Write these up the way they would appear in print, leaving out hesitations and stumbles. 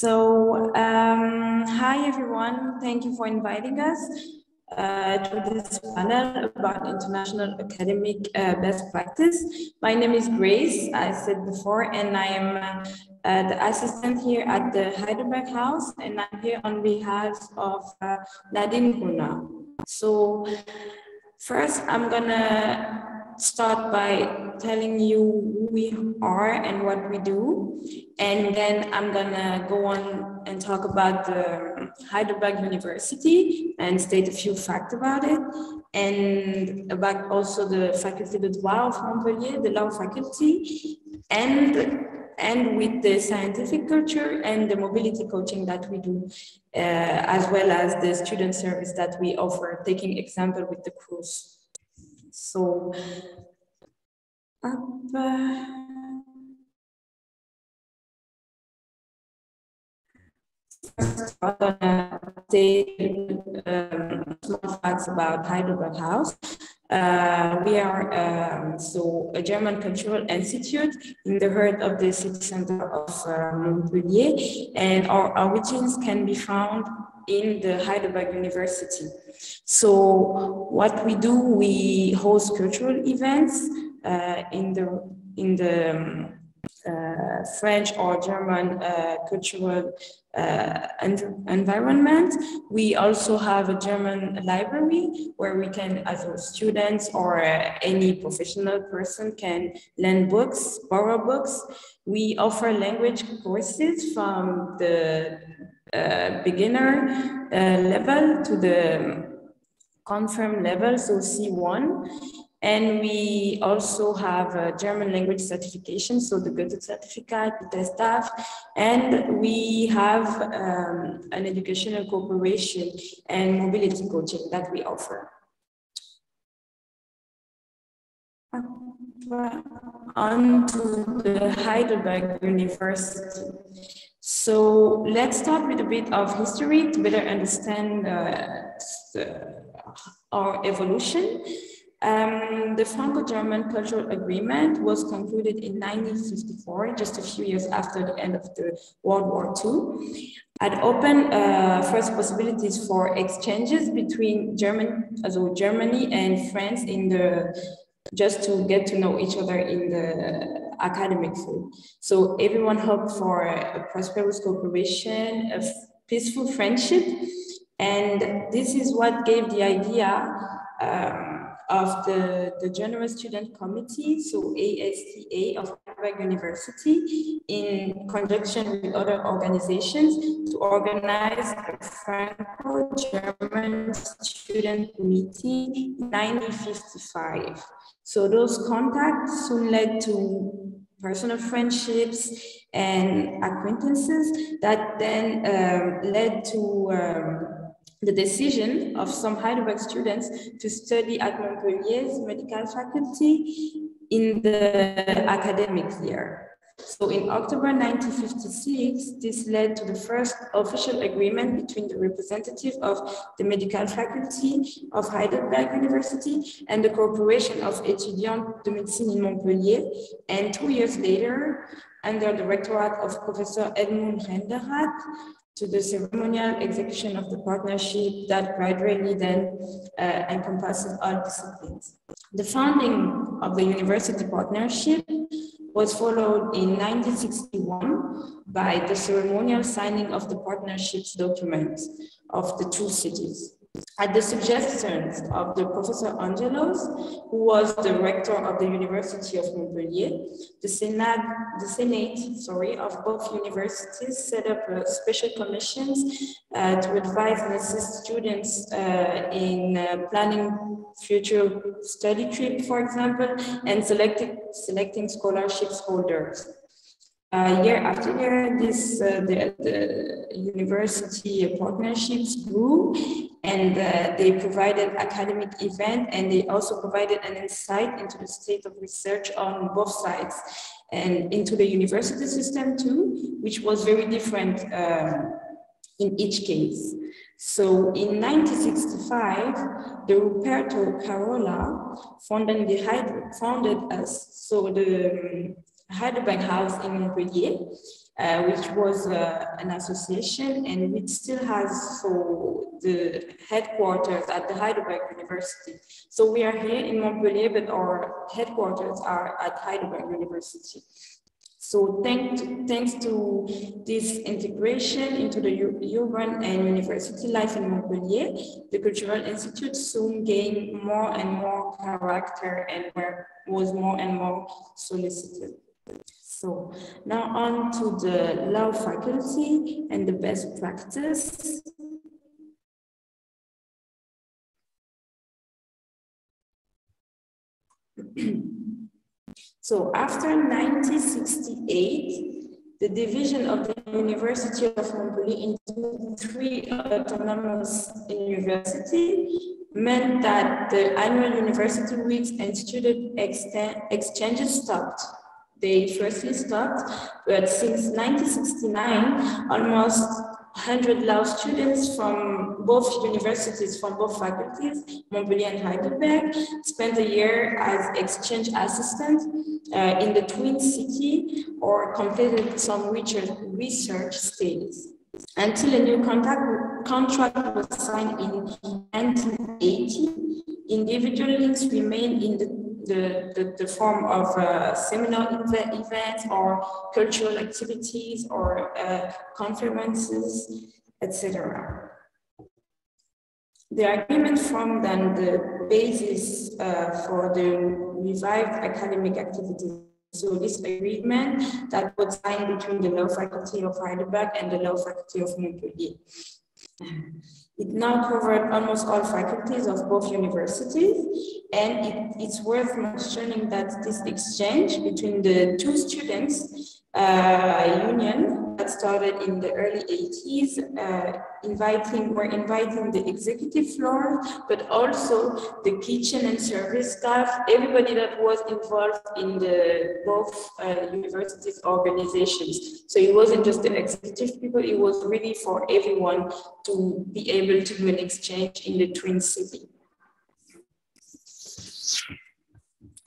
Hi everyone, thank you for inviting us to this panel about international academic best practice. My name is Grace, I said before, and I am the assistant here at the Heidelberg House, and I'm here on behalf of Nadine Huna. So first, I'm gonna start by telling you who we are and what we do. And then I'm gonna go on and talk about the Heidelberg University and state a few facts about it. And about also the Faculté de Droit of Montpellier, the law faculty, and with the scientific culture and the mobility coaching that we do, as well as the student service that we offer, taking example with the cruise. So, I'm gonna say small facts about Heidelberg House. We are a German cultural institute in the heart of the city center of Montpellier, and our origins can be found in the Heidelberg University. So what we do, we host cultural events in the French or German cultural environment. We also have a German library where we can, as students or any professional person, can lend books, borrow books. We offer language courses from the beginner level to the confirmed level, so C1. And we also have a German language certification, so the Goethe certificate, the staff, and we have an educational cooperation and mobility coaching that we offer. On to the Heidelberg University. So let's start with a bit of history to better understand our evolution. The Franco-German Cultural Agreement was concluded in 1954, just a few years after the end of the World War II. It opened first possibilities for exchanges between Germany and France just to get to know each other in the academic field. So everyone hoped for a prosperous cooperation, a peaceful friendship, and this is what gave the idea of the General Student Committee, so ASTA of Heidelberg University, in conjunction with other organizations, to organize a Franco-German student meeting in 1955. So those contacts soon led to personal friendships and acquaintances that then led to the decision of some Heidelberg students to study at Montpellier's medical faculty in the academic year. So in October 1956, this led to the first official agreement between the representative of the medical faculty of Heidelberg University and the Corporation of Étudiants de Médecine in Montpellier. And 2 years later, under the rectorate of Professor Edmund Renderhat, to the ceremonial execution of the partnership that gradually then encompasses all disciplines. The founding of the university partnership was followed in 1961 by the ceremonial signing of the partnership's documents of the two cities. At the suggestions of the Professor Angelos, who was the rector of the University of Montpellier, the Senate of both universities set up special commissions to advise and assist students in planning future study trips, for example, and selecting scholarships holders. Year after year, the university partnerships grew, and they provided academic events, and they also provided an insight into the state of research on both sides and into the university system too, which was very different in each case. So in 1965, the Ruperto Carola founded us, so the Heidelberg House in Montpellier, which was an association and which still has so the headquarters at the Heidelberg University. So we are here in Montpellier, but our headquarters are at Heidelberg University. So thanks to this integration into the urban and university life in Montpellier, the Cultural Institute soon gained more and more character and was more and more solicited. So now on to the law faculty and the best practice. So after 1968, the division of the University of Montpellier into 3 autonomous universities meant that the annual university weeks and student exchanges stopped. They firstly stopped, but since 1969, almost 100 law students from both universities, from both faculties, Montpellier and Heidelberg, spent a year as exchange assistants in the Twin City or completed some research studies. Until a new contract was signed in 1980, individual links remained in the form of seminar events or cultural activities or conferences, etc. The agreement formed then the basis for the revived academic activities. So this agreement that was signed between the law faculty of Heidelberg and the law faculty of Montpellier. It now covered almost all faculties of both universities, and it's worth mentioning that this exchange between the two students union that started in the early 80s, were inviting the executive floor, but also the kitchen and service staff, everybody that was involved in the both universities organizations. So it wasn't just the executive people, it was really for everyone to be able to do an exchange in the Twin City.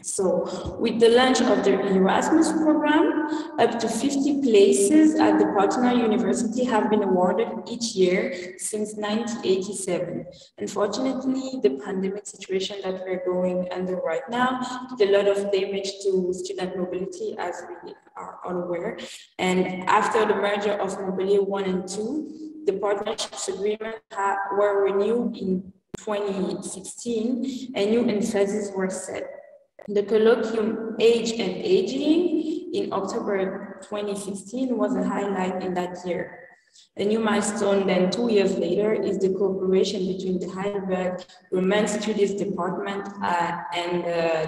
So with the launch of the Erasmus program, up to 50 places at the partner university have been awarded each year since 1987. Unfortunately, the pandemic situation that we're going under right now did a lot of damage to student mobility, as we are all aware. And after the merger of Montpellier 1 and 2, the partnerships agreement were renewed in 2016 and new emphases were set. The colloquium Age and Aging in October 2016 was a highlight in that year. A new milestone then 2 years later is the cooperation between the Heidelberg Romance Studies Department and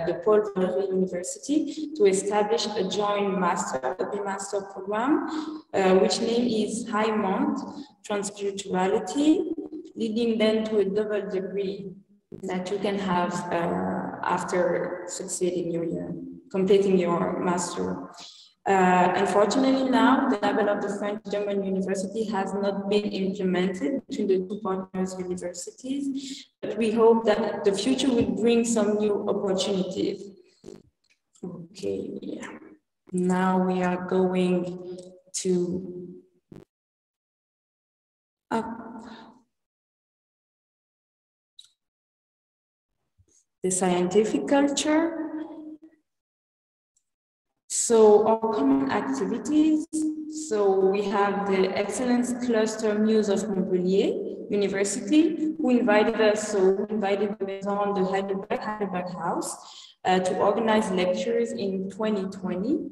the Paul Valéry University to establish a joint master program, which name is High Mont Transculturality, leading then to a double degree that you can have after succeeding completing your master. Unfortunately now, the level of the French-German university has not been implemented between the two partners universities, but we hope that the future will bring some new opportunities. Okay, now we are going to the scientific culture. So our common activities, so we have the Excellence Cluster Muse of Montpellier University, who invited us, so we invited the Maison, the Heidelberg House, to organize lectures in 2020.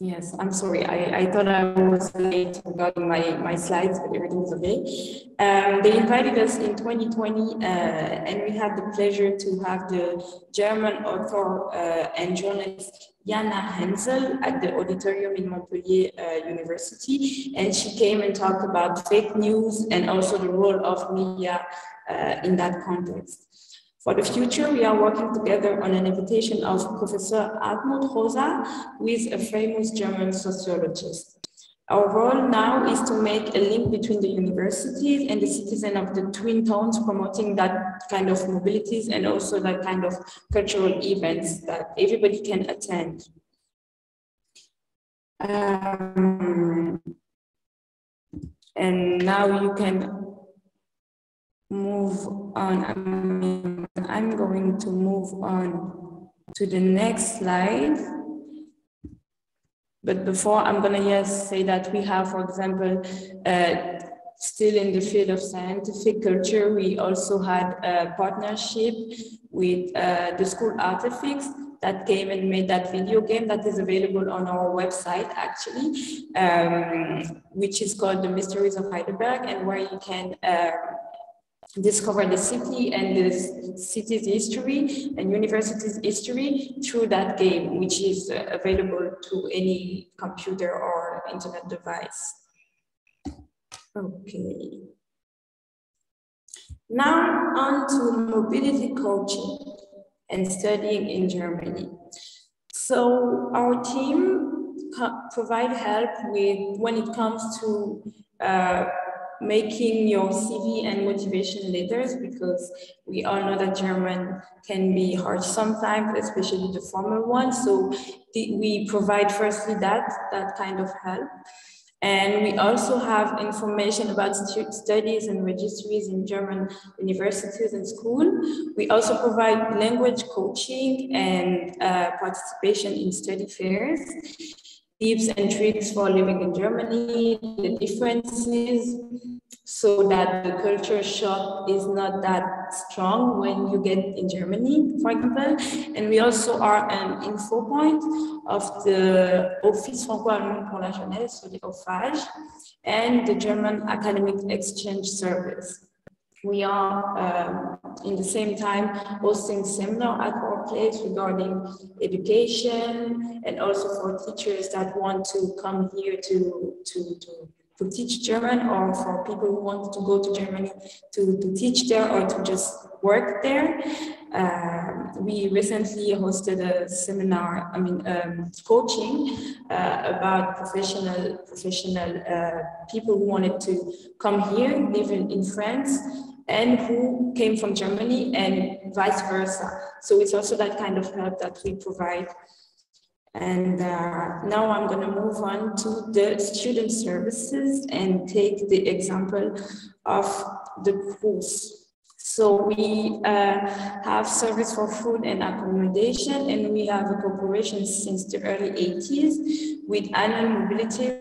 Yes, I'm sorry. I thought I was late regarding my slides, but everything's okay. They invited us in 2020, and we had the pleasure to have the German author and journalist Jana Hensel at the auditorium in Montpellier University. And she came and talked about fake news and also the role of media in that context. For the future, we are working together on an invitation of Professor Hartmut Rosa, who is a famous German sociologist. Our role now is to make a link between the universities and the citizens of the Twin Towns, promoting that kind of mobilities and also that kind of cultural events that everybody can attend. And now you can move on. I'm going to move on to the next slide. But before, I'm going to just say that we have, for example, still in the field of scientific culture, we also had a partnership with the school Artifix that came and made that video game that is available on our website, actually, which is called The Mysteries of Heidelberg, and where you can discover the city and the city's history and university's history through that game, which is available to any computer or internet device. Okay. Now on to mobility coaching and studying in Germany. So our team provide help with when it comes to making your CV and motivation letters, because we all know that German can be hard sometimes, especially the formal one. So we provide firstly that kind of help. And we also have information about studies and registries in German universities and school. We also provide language coaching and participation in study fairs, tips and tricks for living in Germany, the differences, so that the culture shock is not that strong when you get in Germany, for example. And we also are an info point of the Office Franco-Allemand pour la Jeunesse, so the OFAGE, and the German Academic Exchange Service. We are, in the same time, hosting seminars at our place regarding education, and also for teachers that want to come here to teach German, or for people who want to go to Germany to teach there or to just work there. We recently hosted a seminar, coaching about professional people who wanted to come here, live in France, and who came from Germany, and vice versa. So it's also that kind of help that we provide. And now I'm going to move on to the student services and take the example of the cruise. So we have service for food and accommodation, and we have a cooperation since the early 80s with annual mobility